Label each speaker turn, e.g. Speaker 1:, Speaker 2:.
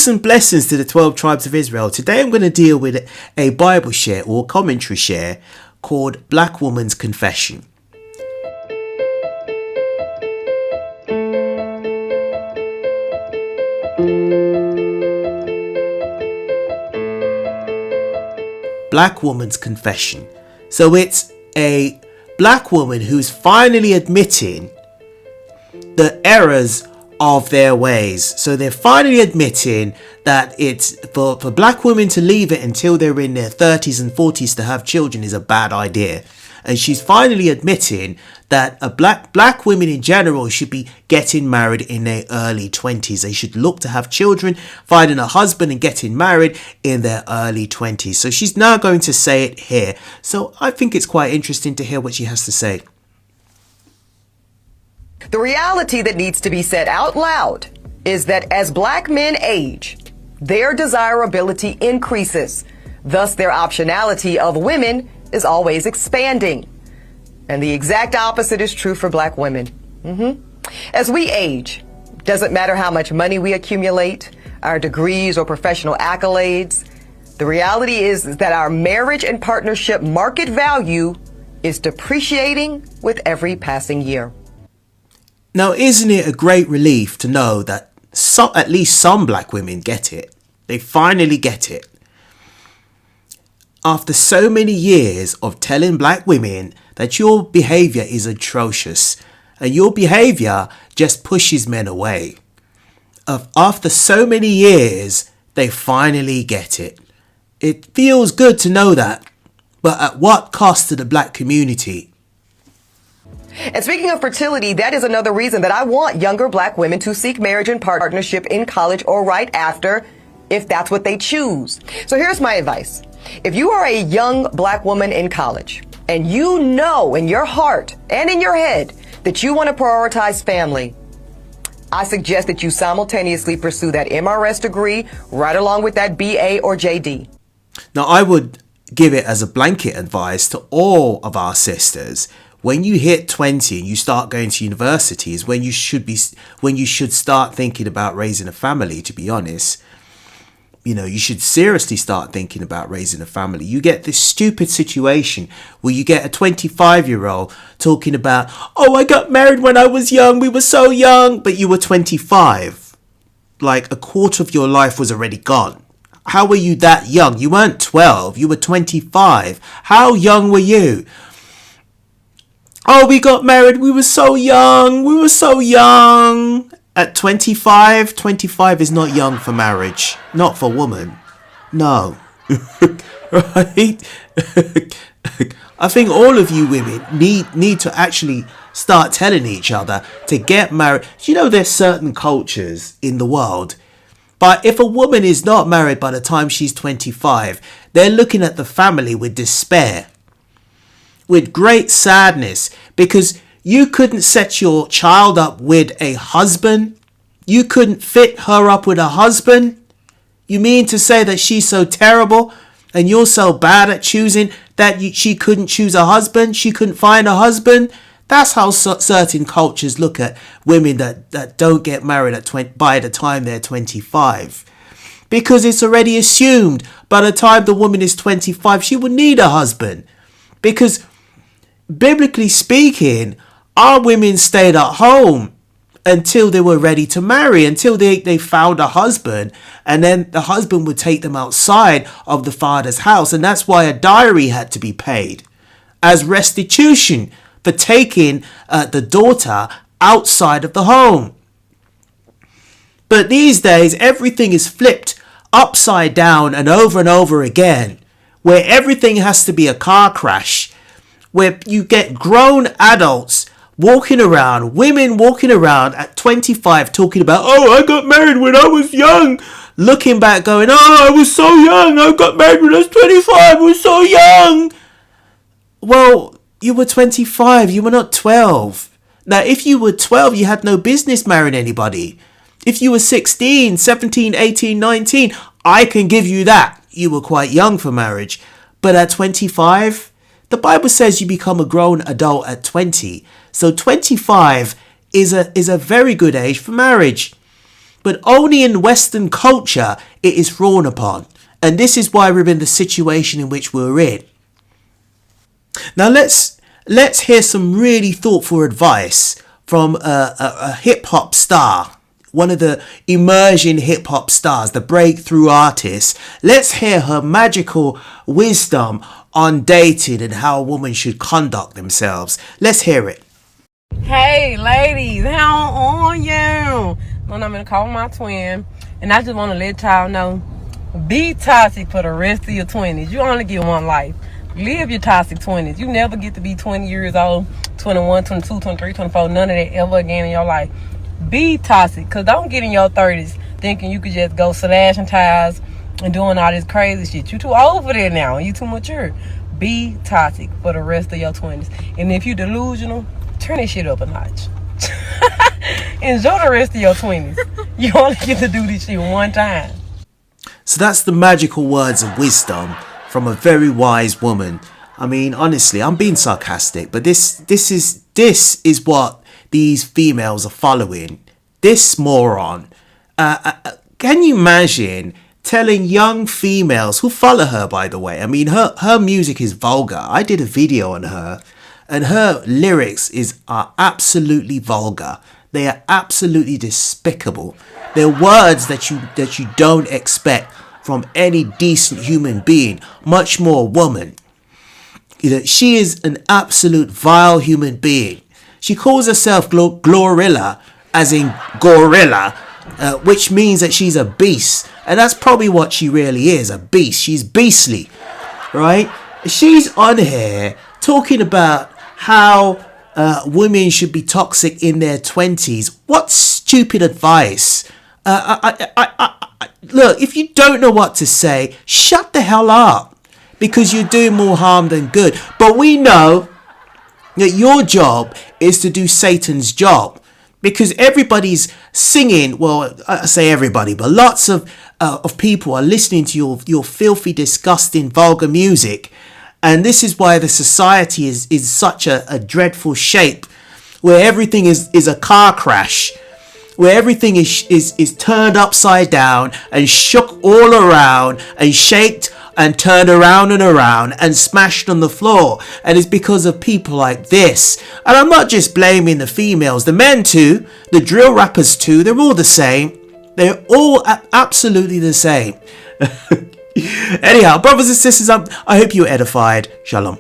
Speaker 1: Peace and blessings to the 12 tribes of Israel. Today I'm going to deal with a Bible share or commentary share called Black Woman's Confession. Black Woman's Confession. So it's a black woman who's finally admitting the errors of their ways. So they're finally admitting that it's for black women to leave it until they're in their 30s and 40s to have children is a bad idea. And she's finally admitting that black women in general should be getting married in their early 20s. They should look to have children, finding a husband and getting married in their early 20s. So she's now going to say it here. So I think it's quite interesting to hear what she has to say.
Speaker 2: The reality that needs to be said out loud is that as black men age, their desirability increases. Thus, their optionality of women is always expanding. And the exact opposite is true for black women. As we age, doesn't matter how much money we accumulate, our degrees or professional accolades, the reality is that our marriage and partnership market value is depreciating with every passing year.
Speaker 1: Now, isn't it a great relief to know that at least some black women get it? They finally get it. After so many years of telling black women that your behavior is atrocious and your behavior just pushes men away. After so many years, they finally get it. It feels good to know that, but at what cost to the black community?
Speaker 2: And speaking of fertility, that is another reason that I want younger black women to seek marriage and partnership in college or right after, if that's what they choose. So here's my advice. If you are a young black woman in college and you know in your heart and in your head that you want to prioritize family, I suggest that you simultaneously pursue that MRS degree right along with that BA or JD.
Speaker 1: Now, I would give it as a blanket advice to all of our sisters. When you hit 20 and you start going to university is when you should start thinking about raising a family, to be honest. You know, you should seriously start thinking about raising a family. You get this stupid situation where you get a 25-year-old talking about, oh, I got married when I was young. We were so young, but you were 25. Like a quarter of your life was already gone. How were you that young? You weren't 12. You were 25. How young were you? Oh, we got married. We were so young. We were so young. At 25 is not young for marriage. Not for woman. No. Right? I think all of you women need to actually start telling each other to get married. You know, there's certain cultures in the world. But if a woman is not married by the time she's 25, they're looking at the family with despair. With great sadness, because you couldn't set your child up with a husband. You couldn't fit her up with a husband. You mean to say that she's so terrible and you're so bad at choosing that she couldn't choose a husband? She couldn't find a husband? That's how certain cultures look at women that don't get married by the time they're 25. Because it's already assumed by the time the woman is 25, she would need a husband. Because biblically speaking, our women stayed at home until they were ready to marry, until they found a husband, and then the husband would take them outside of the father's house. And that's why a dowry had to be paid as restitution for taking the daughter outside of the home. But these days, everything is flipped upside down and over again, where everything has to be a car crash, where you get grown adults walking around, women walking around at 25 talking about, oh, I got married when I was young. Looking back going, oh, I was so young. I got married when I was 25. I was so young. Well, you were 25. You were not 12. Now, if you were 12, you had no business marrying anybody. If you were 16, 17, 18, 19, I can give you that. You were quite young for marriage. But at 25, the Bible says you become a grown adult at 20. So 25 is a very good age for marriage. but only in Western culture it is frowned upon. And this is why we're in the situation in which we're in. Now let's hear some really thoughtful advice from a hip-hop star, one of the emerging hip-hop stars, the breakthrough artist. Let's hear her magical wisdom on dating and how a woman should conduct themselves. Let's hear it.
Speaker 3: Hey ladies, how are you? I'm gonna call my twin, and I just want to let y'all know, be toxic for the rest of your 20s. You only get one life. Live your toxic 20s. You never get to be 20 years old, 21, 22, 23, 24, none of that ever again in your life. Be toxic, because don't get in your 30s thinking you could just go slashing tires and doing all this crazy shit. You too old for that now. You too mature. Be toxic for the rest of your 20s. And if you delusional, turn this shit up a notch. Enjoy the rest of your 20s. You only get to do this shit one time.
Speaker 1: So that's the magical words of wisdom from a very wise woman. I mean, honestly, I'm being sarcastic, but this is what these females are following. This moron. Can you imagine telling young females who follow her, by the way? I mean, her music is vulgar. I did a video on her, and her lyrics are absolutely vulgar. They are absolutely despicable. They're words that you don't expect from any decent human being, much more a woman. You know, she is an absolute vile human being. She calls herself Glorilla, as in gorilla, which means that she's a beast. And that's probably what she really is, a beast. She's beastly, right? She's on here talking about how women should be toxic in their 20s. What stupid advice. Look, if you don't know what to say, shut the hell up, because you're doing more harm than good. But we know that your job is to do Satan's job, because everybody's singing. Well, I say everybody, but lots of people are listening to your filthy, disgusting, vulgar music. And this is why the society is such a dreadful shape, where everything is a car crash, where everything is turned upside down and shook all around and shaked and turned around and smashed on the floor. And it's because of people like this. And I'm not just blaming the females, the men too, the drill rappers too. They're all the same. They're all absolutely the same. Anyhow, brothers and sisters, I hope you're edified. Shalom.